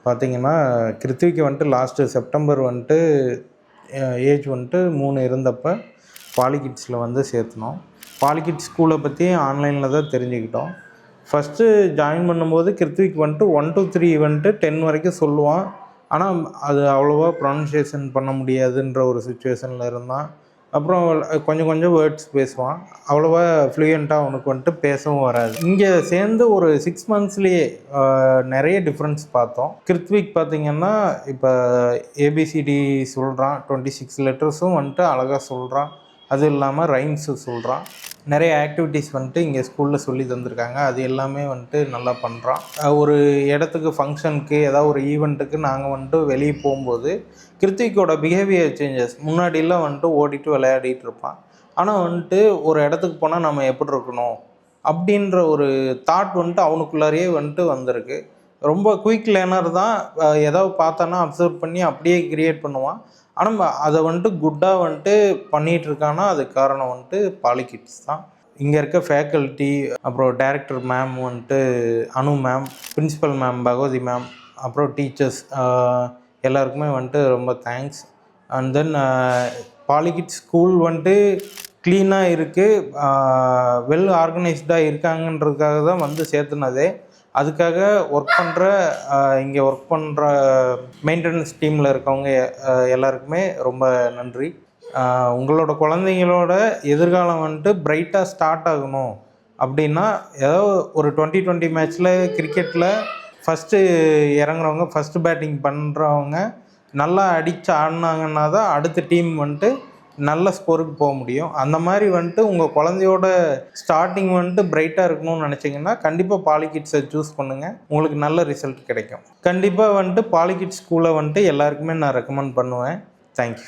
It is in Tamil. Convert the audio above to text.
பார்த்தீங்கன்னா, கிருத்திக்கு வந்துட்டு லாஸ்ட்டு செப்டம்பர் வந்துட்டு ஏஜ் வந்துட்டு 3 இருந்தப்போ பாலிகிட்ஸில் வந்து சேர்த்துனோம். பாலிகிட்ஸ் ஸ்கூலை பற்றி ஆன்லைனில் தான் தெரிஞ்சுக்கிட்டோம். ஃபஸ்ட்டு ஜாயின் பண்ணும்போது கிருத்திக் வந்துட்டு 1 to 3 வந்துட்டு 10 வரைக்கும் சொல்லுவான். ஆனால் அது அவ்வளோவா ப்ரொனன்சியேஷன் பண்ண முடியாதுன்ற ஒரு சுச்சுவேஷனில் இருந்தான். அப்புறம் கொஞ்சம் கொஞ்சம் வேர்ட்ஸ் பேசுவான். அவ்வளோவா ஃப்ளூயண்ட்டாக அவனுக்கு வந்துட்டு பேசவும் வராது. இங்கே சேர்ந்து ஒரு 6 மந்த்ஸ்லேயே நிறைய டிஃப்ரென்ஸ் பார்த்தோம். கிருத்விக் பார்த்திங்கன்னா இப்போ ஏபிசிடி சொல்கிறான், 26 லெட்டர்ஸும் வந்துட்டு அழகாக சொல்கிறான். அது இல்லாமல் ரைம்ஸு சொல்கிறான். நிறைய ஆக்டிவிட்டீஸ் வந்துட்டு இங்கே ஸ்கூலில் சொல்லி தந்திருக்காங்க. அது எல்லாமே வந்துட்டு நல்லா பண்ணுறான். ஒரு இடத்துக்கு ஃபங்க்ஷனுக்கு ஏதாவது ஒரு ஈவெண்ட்டுக்கு நாங்கள் வந்துட்டு வெளியே போகும்போது கிருத்திக்கோட பிஹேவியர் சேஞ்சஸ். முன்னாடிலாம் வந்துட்டு ஓடிட்டு விளையாடிட்டு இருப்பான். ஆனால் வந்துட்டு ஒரு இடத்துக்கு போனால் நம்ம எப்படி இருக்கணும் அப்படின்ற ஒரு தாட் வந்துட்டு அவனுக்குள்ளாரையே வந்துட்டு வந்திருக்கு. ரொம்ப குயிக் லேர்னர் தான். ஏதாவது பார்த்தானா அப்சர்வ் பண்ணி அப்படியே கிரியேட் பண்ணுவான். ஆனால் அதை வந்துட்டு குட்டாக வந்துட்டு பண்ணிகிட்ருக்கான்னா அதுக்கு காரணம் வந்துட்டு பாலிகிட்ஸ் தான். இங்கே இருக்க ஃபேக்கல்ட்டி, அப்புறம் டைரக்டர் மேம் வந்துட்டு Anu ma'am, principal ma'am Bhagavathi ma'am, அப்புறம் டீச்சர்ஸ் எல்லாருக்குமே வந்துட்டு ரொம்ப thanks. And then Polykids school வந்துட்டு க்ளீனாக இருக்குது, வெல் ஆர்கனைஸ்டாக இருக்காங்கன்றதுக்காக தான் வந்து சேர்த்துனதே. அதுக்காக இங்கே ஒர்க் பண்ணுற மெயின்டெனன்ஸ் டீமில் இருக்கவங்க எல்லாருக்குமே ரொம்ப நன்றி. உங்களோட குழந்தைங்களோட எதிர்காலம் வந்துட்டு பிரைட்டாக ஸ்டார்ட் ஆகணும் அப்படின்னா, ஏதோ ஒரு 2020 மேட்ச்சில் கிரிக்கெட்டில் ஃபஸ்ட்டு இறங்குறவங்க, ஃபஸ்ட்டு பேட்டிங் பண்ணுறவங்க நல்லா அடித்து ஆடினாங்கன்னா தான் அடுத்த டீம் வந்துட்டு நல்ல ஸ்கோருக்கு போக முடியும். அந்த மாதிரி வந்துட்டு உங்கள் குழந்தையோட ஸ்டார்டிங் வந்துட்டு பிரைட்டாக இருக்கணும்னு நினச்சிங்கன்னா கண்டிப்பாக பாலிகிட்ஸை சூஸ் பண்ணுங்கள். உங்களுக்கு நல்ல ரிசல்ட் கிடைக்கும். கண்டிப்பாக வந்துட்டு பாலிகிட்ஸ் ஸ்கூலை வந்துட்டு எல்லாருக்குமே நான் ரெக்கமெண்ட் பண்ணுவேன். தேங்க்யூ.